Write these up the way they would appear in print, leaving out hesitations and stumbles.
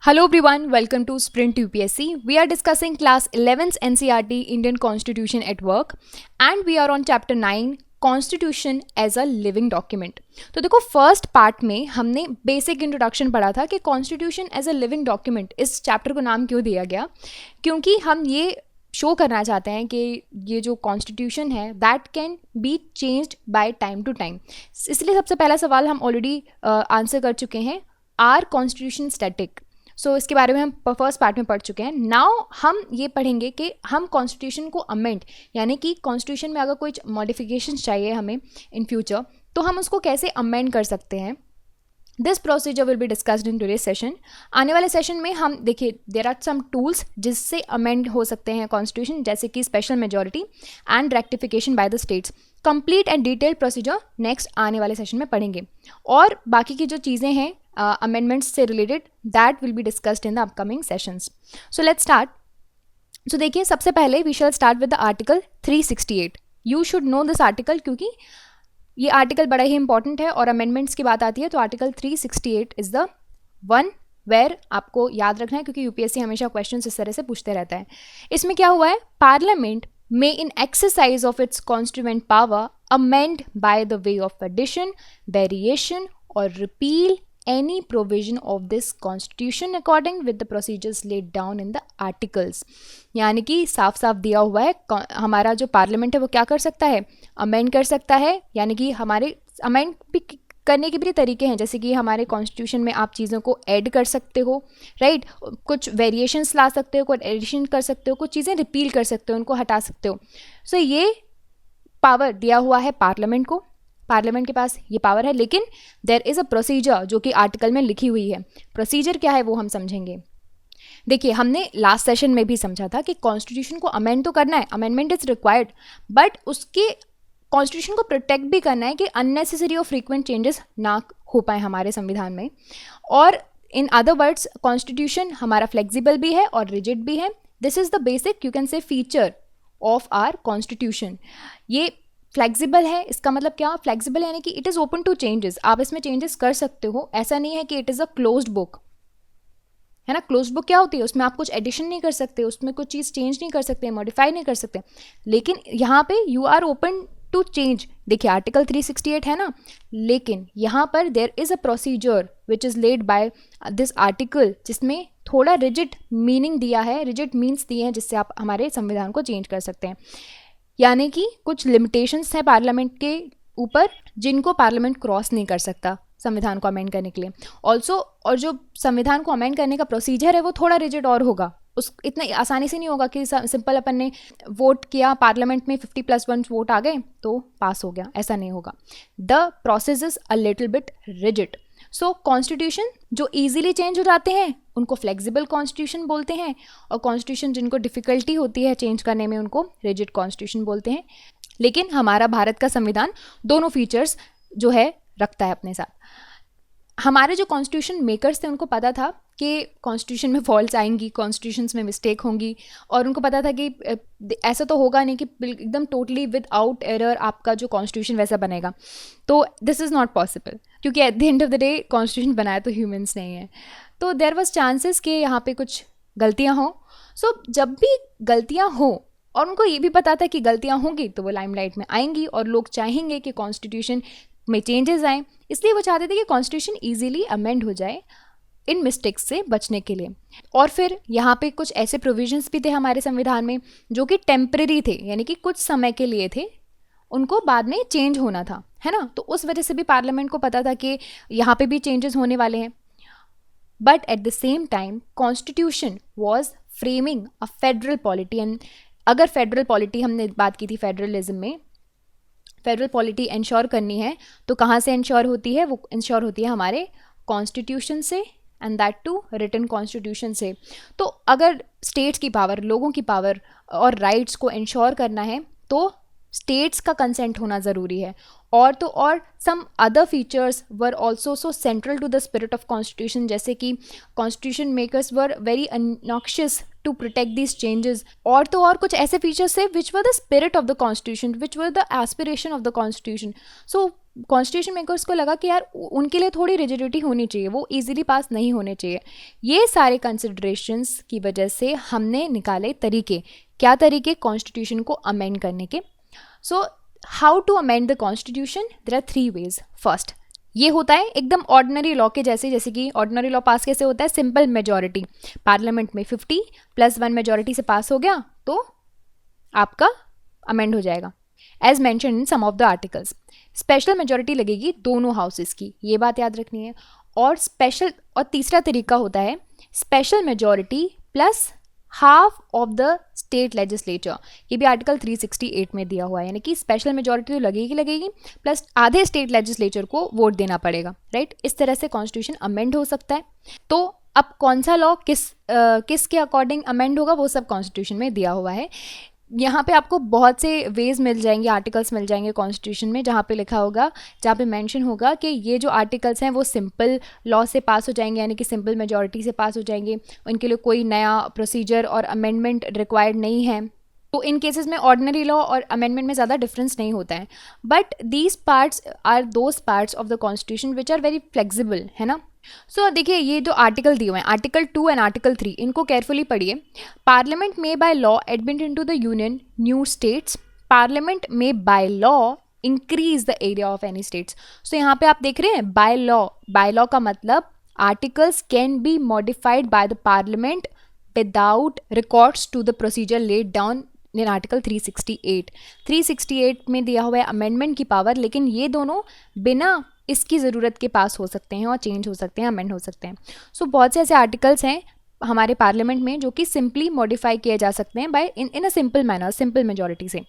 Hello everyone, welcome to Sprint UPSC. We are discussing class 11th NCERT Indian Constitution at Work and we are on chapter 9 Constitution as a living document. तो देखो first part में हमने basic introduction पढ़ा था कि constitution as a living document इस chapter को नाम क्यों दिया गया, क्योंकि हम ये शो करना चाहते हैं कि ये जो कॉन्स्टिट्यूशन है that can be changed by time to time. इसलिए सबसे पहला सवाल हम ऑलरेडी आंसर कर चुके हैं, आर कॉन्स्टिट्यूशन स्टैटिक. सो इसके बारे में हम फर्स्ट पार्ट में पढ़ चुके हैं. नाउ हम ये पढ़ेंगे कि हम कॉन्स्टिट्यूशन को अमेंड यानी कि कॉन्स्टिट्यूशन में अगर कोई मॉडिफिकेशन चाहिए हमें इन फ्यूचर तो हम उसको कैसे अमेंड कर सकते हैं. This procedure will be discussed in today session. आने वाले सेशन में हम देखिए देयर आर सम टूल्स जिससे अमेंड हो सकते हैं कॉन्स्टिट्यूशन, जैसे कि special majority and rectification by the states. Complete and detailed procedure next आने वाले सेशन में पढ़ेंगे और बाकी की जो चीज़ें हैं अमेंडमेंट्स से related that will be discussed in the upcoming sessions. So let's start. So देखिए सबसे पहले we shall start with the article 368. You should know this article क्योंकि ये आर्टिकल बड़ा ही इंपॉर्टेंट है और अमेंडमेंट्स की बात आती है तो article 368 is the one where आपको याद रखना है, क्योंकि यूपीएससी हमेशा क्वेश्चन इस तरह से पूछते रहता है. इसमें क्या हुआ है, parliament may in exercise of its constituent power amend by the way of addition, variation or repeal any provision of this constitution according with the procedures laid down in the articles. यानी कि साफ साफ दिया हुआ है हमारा जो parliament है वो क्या कर सकता है, अमेंड कर सकता है. यानी कि हमारे अमेंड भी करने के भी तरीके हैं, जैसे कि हमारे कॉन्स्टिट्यूशन में आप चीज़ों को ऐड कर सकते हो, राइट, कुछ वेरिएशंस ला सकते हो, कुछ एडिशन कर सकते हो, कुछ चीज़ें रिपील कर सकते हो, उनको हटा सकते हो. सो ये पावर दिया हुआ है पार्लियामेंट को, पार्लियामेंट के पास ये पावर है. लेकिन देयर इज़ अ प्रोसीजर जो कि आर्टिकल में लिखी हुई है. प्रोसीजर क्या है वो हम समझेंगे. देखिए हमने लास्ट सेशन में भी समझा था कि कॉन्स्टिट्यूशन को अमेंड तो करना है, अमेंडमेंट इज़ रिक्वायर्ड, बट उसके कॉन्स्टिट्यूशन को प्रोटेक्ट भी करना है कि अननेसेसरी और फ्रीक्वेंट चेंजेस ना हो पाए हमारे संविधान में. और इन अदर वर्ड्स कॉन्स्टिट्यूशन हमारा फ्लेक्सिबल भी है और रिजिड भी है. This is the basic you can say feature of our constitution. ये फ्लेक्सिबल है, इसका मतलब क्या, फ्लेक्सिबल यानी कि it is open to changes, आप इसमें चेंजेस कर सकते हो. ऐसा नहीं है कि it is a closed book, है ना. क्लोज बुक क्या होती है, उसमें आप कुछ एडिशन नहीं कर सकते, उसमें कुछ चीज़ चेंज नहीं कर सकते, मॉडिफाई नहीं कर सकते. लेकिन यहाँ पे you are open to change. देखिए आर्टिकल 368 है ना, लेकिन यहाँ पर there is a procedure which is led by this article जिसमें थोड़ा रिजिड मीनिंग दिया है, रिजिड मीन्स दिए हैं जिससे आप हमारे संविधान को चेंज कर सकते हैं. यानी कि कुछ लिमिटेशंस हैं पार्लियामेंट के ऊपर जिनको पार्लियामेंट क्रॉस नहीं कर सकता संविधान को अमेंड करने के लिए. ऑल्सो और जो संविधान को अमेंड करने का प्रोसीजर है वो थोड़ा रिजिड और होगा, उस इतना आसानी से नहीं होगा कि सिंपल अपन ने वोट किया पार्लियामेंट में 50+1 वोट आ गए तो पास हो गया, ऐसा नहीं होगा. The process is a little bit rigid. So constitution जो ईजिली चेंज हो जाते हैं उनको फ्लेक्सिबल कॉन्स्टिट्यूशन बोलते हैं, और कॉन्स्टिट्यूशन जिनको डिफ़िकल्टी होती है चेंज करने में उनको रिजिड कॉन्स्टिट्यूशन बोलते हैं. लेकिन हमारा भारत का संविधान दोनों फीचर्स जो है रखता है अपने साथ. हमारे जो कॉन्स्टिट्यूशन मेकर्स थे उनको पता था कि कॉन्स्टिट्यूशन में फॉल्ट्स आएंगी, कॉन्स्टिट्यूशंस में मिस्टेक होंगी, और उनको पता था कि ऐसा तो होगा नहीं कि एकदम टोटली विदाउट एरर आपका जो कॉन्स्टिट्यूशन वैसा बनेगा. तो दिस इज़ नॉट पॉसिबल, क्योंकि at the end of the day constitution बनाया तो ह्यूमंस नहीं है. तो देयर वाज चांसेस कि यहाँ पे कुछ गलतियाँ हों. सो जब भी गलतियाँ हों और उनको ये भी पता था कि गलतियाँ होंगी तो वो लाइमलाइट में आएंगी और लोग चाहेंगे कि कॉन्स्टिट्यूशन में चेंजेस आएँ, इसलिए वो चाहते थे कि कॉन्स्टिट्यूशन ईजिली अमेंड हो जाए इन मिस्टेक्स से बचने के लिए. और फिर यहाँ पे कुछ ऐसे प्रोविजंस भी थे हमारे संविधान में जो कि टेम्परेरी थे, यानी कि कुछ समय के लिए थे, उनको बाद में चेंज होना था, है ना. तो उस वजह से भी पार्लियामेंट को पता था कि यहाँ पे भी चेंजेस होने वाले हैं. But at the same time constitution was framing a federal polity. And अगर फेडरल पॉलिटी हमने बात की थी फेडरलिज्म में, फेडरल पॉलिटी इंश्योर करनी है तो कहाँ से इंश्योर होती है, वो इंश्योर होती है हमारे कॉन्स्टिट्यूशन से, and that too written constitution से. तो अगर स्टेट्स की पावर, लोगों की पावर और राइट्स को इंश्योर करना है तो स्टेट्स का कंसेंट होना ज़रूरी है. और तो और some other features were also so central to the spirit of constitution, जैसे कि constitution makers were very anxious to protect these changes. और तो और कुछ ऐसे फीचर्स थे which were the spirit of the constitution, which were the aspiration of the constitution. So constitution makers को लगा कि यार उनके लिए थोड़ी रिजिडिटी होनी चाहिए, वो इजीली पास नहीं होने चाहिए। ये सारे कंसिडरेशंस की वजह से हमने निकाले तरीके। क्या तरीके? कॉन्स्टिट्यूशन को अमेंड करने के। So how to amend the constitution? There are 3 ways. First, ये होता है एकदम ऑर्डिनरी लॉ के जैसे कि ऑर्डिनरी लॉ पास कैसे होता है? सिंपल मेजॉरिटी, पार्लियामेंट में 50+1 मेजॉरिटी से पास हो गया तो आपका अमेंड हो जाएगा, as mention in some of the articles. Special majority लगेगी दोनों हाउसेस की, ये बात याद रखनी है। और तीसरा तरीका होता है special majority plus half of the state legislature. ये भी आर्टिकल 368 में दिया हुआ है, यानी कि स्पेशल मेजॉरिटी तो लगेगी प्लस आधे स्टेट लेजिस्लेचर को वोट देना पड़ेगा, राइट। इस तरह से कॉन्स्टिट्यूशन अमेंड हो सकता है। तो अब कौन सा लॉ किसके अकॉर्डिंग अमेंड होगा वो सब कॉन्स्टिट्यूशन में दिया हुआ है। यहाँ पे आपको बहुत से वेज मिल जाएंगे, आर्टिकल्स मिल जाएंगे कॉन्स्टिट्यूशन में, जहाँ पे लिखा होगा, जहाँ पे मेंशन होगा कि ये जो आर्टिकल्स हैं वो सिंपल लॉ से पास हो जाएंगे, यानी कि सिंपल मेजॉरिटी से पास हो जाएंगे, उनके लिए कोई नया प्रोसीजर और अमेंडमेंट रिक्वायर्ड नहीं है। तो इन केसेस में ऑर्डिनरी लॉ और अमेंडमेंट में ज़्यादा डिफरेंस नहीं होता है। But these parts are those parts of the constitution which are very flexible, है ना। सो देखिए, ये जो आर्टिकल दिए हुए हैं, आर्टिकल 2 एंड आर्टिकल 3, इनको केयरफुली पढ़िए। पार्लियामेंट में by law admit into the union new states, parliament में by law increase the area of any states. So यहाँ पे आप देख रहे हैं बाय लॉ का मतलब articles can be modified by the parliament without records to the procedure laid down in article 368। 368 में दिया हुआ है अमेंडमेंट की पावर, लेकिन ये दोनों बिना इसकी ज़रूरत के पास हो सकते हैं और चेंज हो सकते हैं, अमेंड हो सकते हैं। सो बहुत से ऐसे आर्टिकल्स हैं हमारे पार्लियामेंट में जो कि सिंपली मॉडिफाई किए जा सकते हैं by in a simple manner, simple majority से।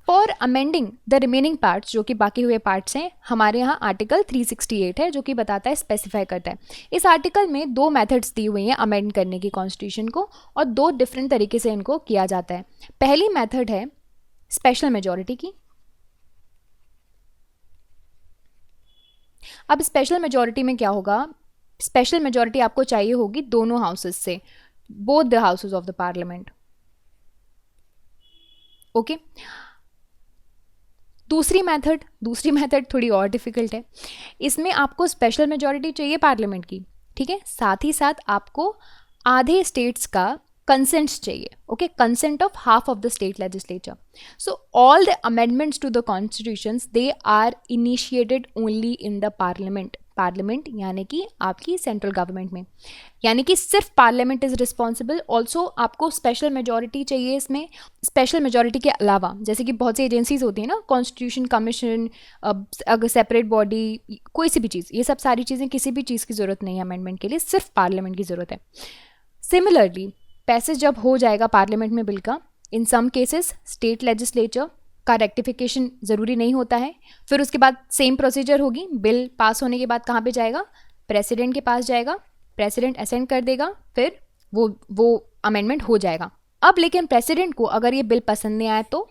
For amending the remaining parts, जो कि बाकी हुए पार्ट्स हैं, हमारे यहाँ आर्टिकल 368 है जो कि बताता है, स्पेसिफाई करता है। इस आर्टिकल में 2 मेथड्स दी हुई हैं अमेंड करने की कॉन्स्टिट्यूशन को, और 2 डिफरेंट तरीके से इनको किया जाता है। पहली मेथड है स्पेशल मेजॉरिटी की। अब स्पेशल मेजॉरिटी में क्या होगा? स्पेशल मेजॉरिटी आपको चाहिए होगी दोनों हाउसेस से, both the houses of the parliament, okay. दूसरी मेथड थोड़ी और डिफिकल्ट है। इसमें आपको स्पेशल मेजॉरिटी चाहिए पार्लियामेंट की, ठीक है, साथ ही साथ आपको आधे स्टेट्स का कंसेंट्स चाहिए, okay, consent of half of the state legislature. So all the amendments to the constitutions they are initiated only in the parliament यानी कि आपकी सेंट्रल गवर्नमेंट में, यानी कि सिर्फ पार्लियामेंट इज रिस्पॉन्सिबल। ऑल्सो आपको स्पेशल मेजॉरिटी चाहिए इसमें। स्पेशल मेजॉरिटी के अलावा जैसे कि बहुत सी एजेंसीज होती हैं ना, कॉन्स्टिट्यूशन कमीशन, अगर सेपरेट बॉडी, कोई सी भी चीज़, ये सब सारी चीज़ें, किसी भी चीज़ की ज़रूरत नहीं है अमेंडमेंट के लिए, सिर्फ पार्लियामेंट की ज़रूरत है। सिमिलरली पैसेज जब हो जाएगा पार्लियामेंट में बिल का, इन सम केसेस स्टेट लेजिस्लेचर का रेक्टिफिकेशन ज़रूरी नहीं होता है। फिर उसके बाद सेम प्रोसीजर होगी, बिल पास होने के बाद कहाँ पे जाएगा? प्रेसिडेंट के पास जाएगा, प्रेसिडेंट असेंट कर देगा, फिर वो अमेंडमेंट हो जाएगा। अब लेकिन प्रेसिडेंट को अगर ये बिल पसंद नहीं आया तो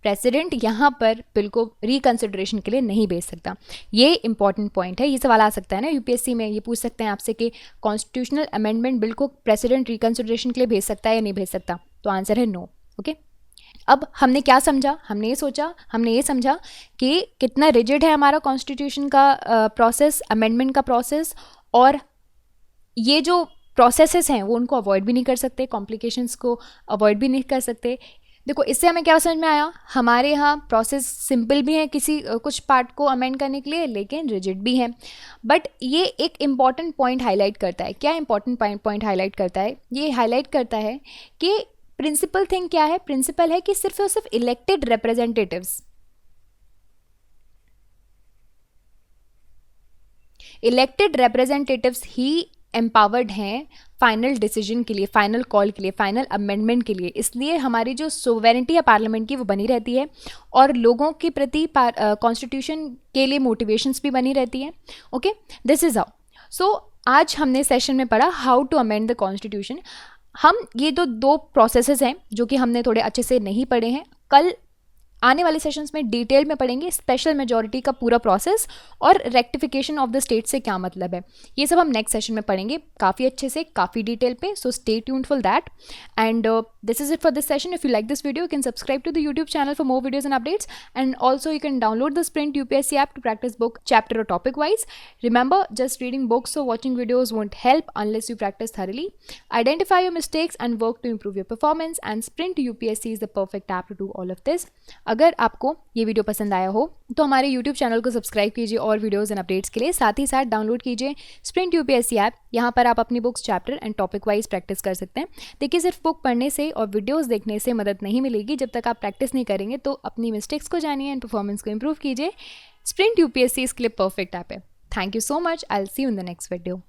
प्रेसिडेंट यहाँ पर बिल को रिकन्सिडरेशन के लिए नहीं भेज सकता। ये इंपॉर्टेंट पॉइंट है, ये सवाल आ सकता है ना यूपीएससी में, ये पूछ सकते हैं आपसे कि कॉन्स्टिट्यूशनल अमेंडमेंट बिल को प्रेसिडेंट रिकन्सिडरेशन के लिए भेज सकता है या नहीं भेज सकता, तो आंसर है नो, ओके। अब हमने क्या समझा? हमने ये समझा कि कितना रिजिड है हमारा कॉन्स्टिट्यूशन का प्रोसेस, अमेंडमेंट का प्रोसेस, और ये जो प्रोसेसेस हैं वो उनको अवॉइड भी नहीं कर सकते, कॉम्प्लिकेशंस को अवॉइड भी नहीं कर सकते। देखो, इससे हमें क्या समझ में आया? हमारे यहाँ प्रोसेस सिंपल भी है कुछ पार्ट को अमेंड करने के लिए, लेकिन रिजिड भी है। बट ये एक इम्पॉर्टेंट पॉइंट हाईलाइट करता है। क्या इंपॉर्टेंट पॉइंट हाईलाइट करता है? ये हाईलाइट करता है कि प्रिंसिपल थिंग क्या है? प्रिंसिपल है कि सिर्फ और सिर्फ इलेक्टेड रिप्रेजेंटेटिव्स ही एम्पावर्ड हैं फाइनल डिसीजन के लिए, फाइनल कॉल के लिए, फाइनल अमेंडमेंट के लिए। इसलिए हमारी जो सोवेरेंटी है पार्लियामेंट की वो बनी रहती है, और लोगों के प्रति कॉन्स्टिट्यूशन के लिए मोटिवेशंस भी बनी रहती है, okay. This is how. So आज हमने सेशन में पढ़ा how to amend the constitution. हम ये दो प्रोसेसेस हैं जो कि हमने थोड़े अच्छे से नहीं पढ़े हैं। कल आने वाले सेशंस में डिटेल में पढ़ेंगे स्पेशल मेजॉरिटी का पूरा प्रोसेस और रेक्टिफिकेशन ऑफ द स्टेट से क्या मतलब है। ये सब हम नेक्स्ट सेशन में पढ़ेंगे काफ़ी अच्छे से, काफ़ी डिटेल पे। So stay tuned for that and this is it for this session. If you like this video, you can subscribe to the YouTube channel for more videos and updates, and also you can download the Sprint UPSC app to practice book chapter or topic wise. Remember, just reading books or watching videos won't help unless you practice thoroughly. Identify your mistakes and work to improve your performance, and Sprint UPSC is the perfect app to do all of this. अगर आपको ये video पसंद आया हो तो हमारे YouTube channel को subscribe कीजिए और वीडियोस एंड अपडेट्स के लिए, साथ ही साथ डाउनलोड कीजिए Sprint UPSC ऐप। यहाँ पर आप अपनी books chapter and topic wise practice कर सकते हैं। देखिए, सिर्फ बुक पढ़ने से और वीडियोस देखने से मदद नहीं मिलेगी। जब तक आप प्रैक्टिस नहीं करेंगे तो अपनी मिस्टेक्स को जानिए एंड परफॉर्मेंस को इंप्रूव कीजिए। Sprint UPSC इसके लिए परफेक्ट ऐप है। Thank you so much. I will see you in the next video.